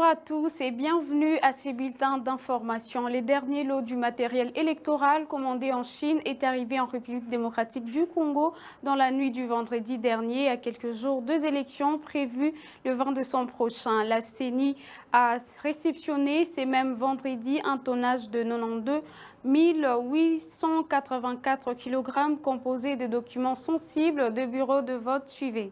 Bonjour à tous et bienvenue à ces bulletins d'information. Les derniers lots du matériel électoral commandé en Chine est arrivé en République démocratique du Congo dans la nuit du vendredi dernier, à quelques jours des élections prévues le 20 décembre prochain. La CENI a réceptionné ces mêmes vendredis un tonnage de 92 884 kg composé de documents sensibles de bureaux de vote suivants.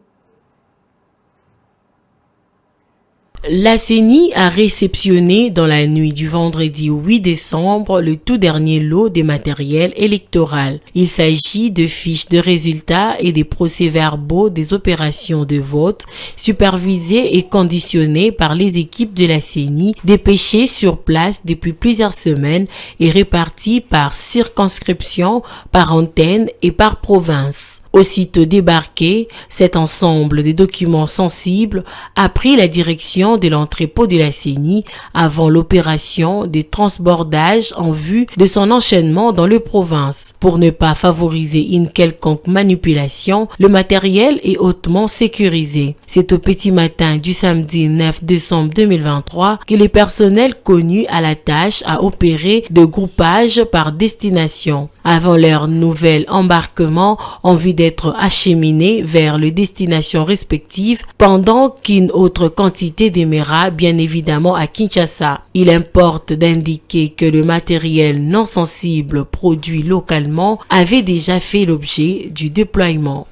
La CENI a réceptionné dans la nuit du vendredi 8 décembre le tout dernier lot des matériels électoral. Il s'agit de fiches de résultats et des procès-verbaux des opérations de vote supervisées et conditionnées par les équipes de la CENI dépêchées sur place depuis plusieurs semaines et réparties par circonscription, par antenne et par province. Aussitôt débarqué, cet ensemble de documents sensibles a pris la direction de l'entrepôt de la CENI avant l'opération de transbordage en vue de son enchaînement dans les provinces. Pour ne pas favoriser une quelconque manipulation, le matériel est hautement sécurisé. C'est au petit matin du samedi 9 décembre 2023 que les personnels connus à la tâche a opéré de groupage par destination. Avant leur nouvel embarquement en vue d'être acheminés vers les destinations respectives pendant qu'une autre quantité demeura bien évidemment à Kinshasa. Il importe d'indiquer que le matériel non sensible produit localement avait déjà fait l'objet du déploiement.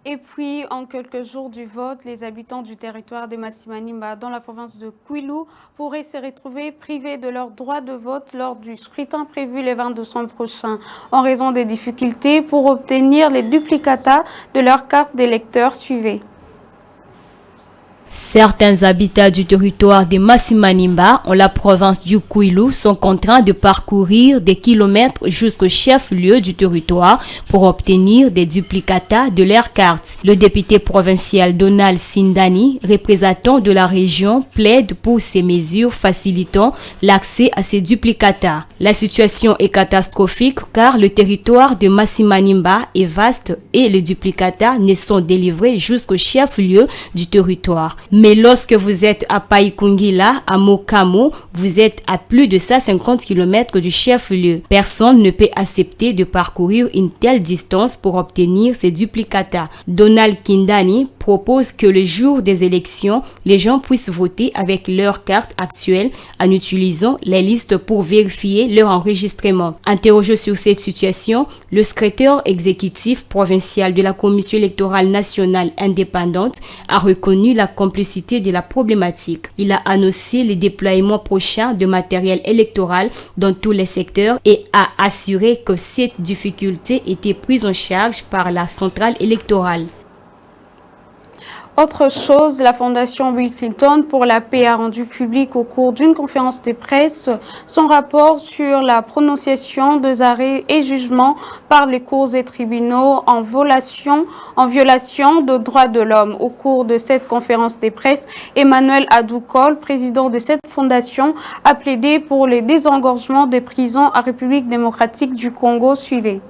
Et puis, en quelques jours du vote, les habitants du territoire de Masimanimba, dans la province de Kwilu, pourraient se retrouver privés de leur droit de vote lors du scrutin prévu le 20 décembre prochain, en raison des difficultés pour obtenir les duplicata de leur carte d'électeur suivie. Certains habitants du territoire de Masimanimba, en la province du Kwilu, sont contraints de parcourir des kilomètres jusqu'au chef-lieu du territoire pour obtenir des duplicata de leur carte. Le député provincial Donald Sindani, représentant de la région, plaide pour ces mesures facilitant l'accès à ces duplicata. La situation est catastrophique car le territoire de Masimanimba est vaste et les duplicata ne sont délivrés jusqu'au chef-lieu du territoire. Mais lorsque vous êtes à Paikungila, à Mokamo, vous êtes à plus de 150 km du chef-lieu. Personne ne peut accepter de parcourir une telle distance pour obtenir ces duplicata. Donald Kindani propose que le jour des élections, les gens puissent voter avec leur carte actuelle en utilisant les listes pour vérifier leur enregistrement. Interrogé sur cette situation, le secrétaire exécutif provincial de la Commission électorale nationale indépendante a reconnu la complexité de la problématique. Il a annoncé le déploiement prochain de matériel électoral dans tous les secteurs et a assuré que cette difficulté était prise en charge par la centrale électorale. Autre chose, la Fondation Bill Clinton pour la paix a rendu public au cours d'une conférence de presse son rapport sur la prononciation des arrêts et jugements par les cours et tribunaux en violation de droits de l'homme. Au cours de cette conférence de presse, Emmanuel Adoukol, président de cette fondation, a plaidé pour le désengorgement des prisons en République démocratique du Congo suivie.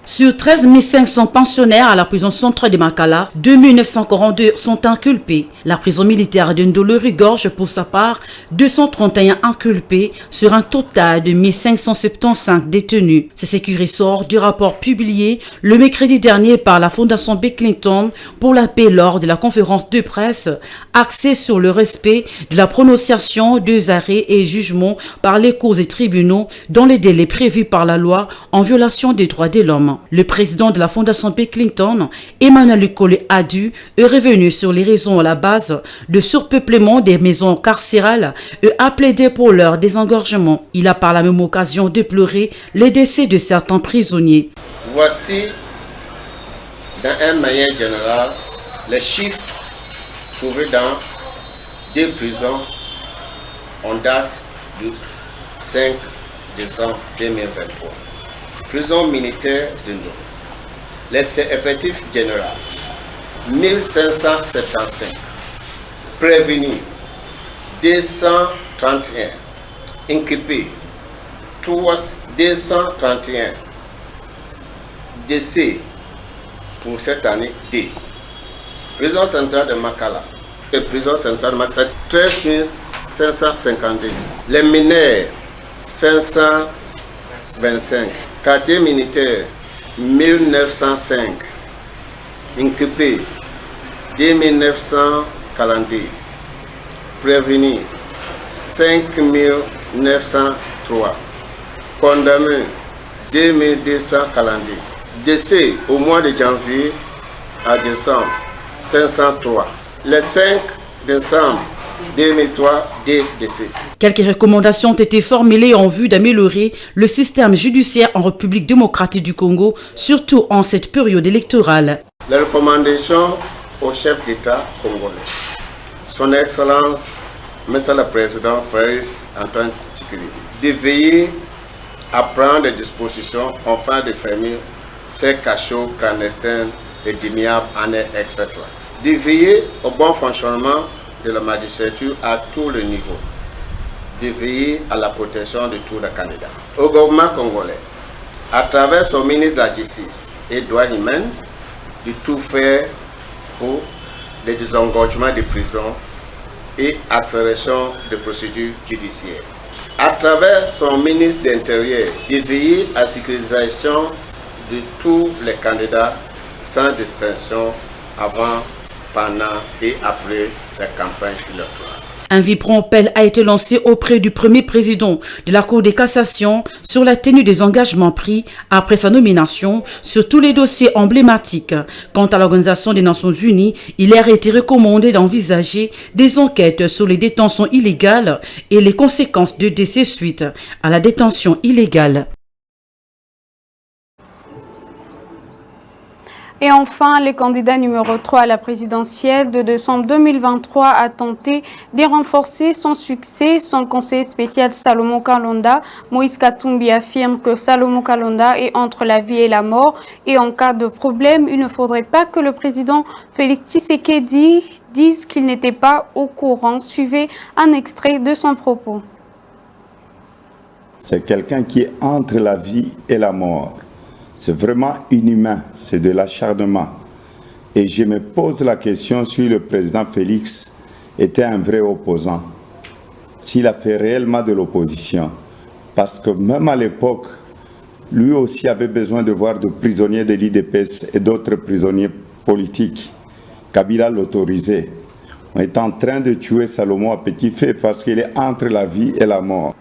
Sur 13 500 pensionnaires à la prison centrale de Makala, 2 942 sont inculpés. La prison militaire de Ndolo-Rigorge, pour sa part, 231 inculpés sur un total de 1575 détenus. C'est ce qui ressort du rapport publié le mercredi dernier par la Fondation Bill Clinton pour la paix lors de la conférence de presse axée sur le respect de la prononciation des arrêts et jugements par les cours et tribunaux dans les délais prévus par la loi en violation des droits de l'homme. Le président de la Fondation Bill Clinton, Emmanuel Adu, est revenu sur les raisons à la base de surpeuplement des maisons carcérales et a plaidé pour leur désengorgement. Il a par la même occasion déploré les décès de certains prisonniers. Voici, dans un moyen général, les chiffres trouvés dans deux prisons en date du 5 décembre 2023. Prison militaire de Ndolo. L'effectif général, 1575. Prévenus, 231. Inculpés, 231. Décès pour cette année D. Prison centrale de Makala, Les prisons centrales de Macky Sall, 13 552. Les mineurs, 525. Quartier militaire, 1905. Inculpés, 2942. Prévenus, 5903. Condamnés, 2242. Décès au mois de janvier à décembre, 503. Les 5 décembre 2003, des décès. Quelques recommandations ont été formulées en vue d'améliorer le système judiciaire en République démocratique du Congo, surtout en cette période électorale. Les recommandations au chef d'État congolais. Son Excellence, Monsieur le Président Félix Antoine Tshisekedi, de veiller à prendre des dispositions afin de fermer ces cachots clandestins et d'ignables annexes, etc. De veiller au bon fonctionnement de la magistrature à tous les niveaux. De veiller à la protection de tous les candidats. Au gouvernement congolais, à travers son ministre de la Justice et des droits humains, de tout faire pour le désengorgement des prisons et accélération des procédures judiciaires. À travers son ministre de l'Intérieur, de veiller à la sécurisation de tous les candidats sans distinction avant, pendant et après la campagne électorale. Un vibrant appel a été lancé auprès du premier président de la Cour de cassation sur la tenue des engagements pris après sa nomination sur tous les dossiers emblématiques. Quant à l'Organisation des Nations Unies, il a été recommandé d'envisager des enquêtes sur les détentions illégales et les conséquences de décès suite à la détention illégale. Et enfin, le candidat numéro 3 à la présidentielle de décembre 2023 a tenté de renforcer son succès. Son conseiller spécial Salomon Kalonda, Moïse Katumbi, affirme que Salomon Kalonda est entre la vie et la mort. Et en cas de problème, il ne faudrait pas que le président Félix Tshisekedi dise qu'il n'était pas au courant. Suivez un extrait de son propos. C'est quelqu'un qui est entre la vie et la mort. C'est vraiment inhumain, c'est de l'acharnement. Et je me pose la question si le président Félix était un vrai opposant, s'il a fait réellement de l'opposition. Parce que même à l'époque, lui aussi avait besoin de voir des prisonniers de l'IDPS et d'autres prisonniers politiques. Kabila l'autorisait. On est en train de tuer Salomon à petit feu parce qu'il est entre la vie et la mort.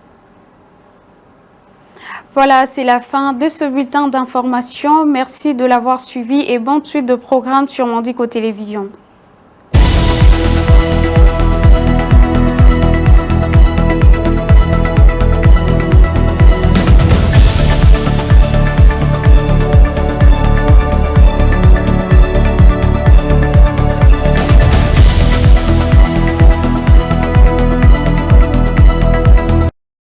Voilà, c'est la fin de ce bulletin d'information. Merci de l'avoir suivi et bonne suite de programme sur Mandico Télévision.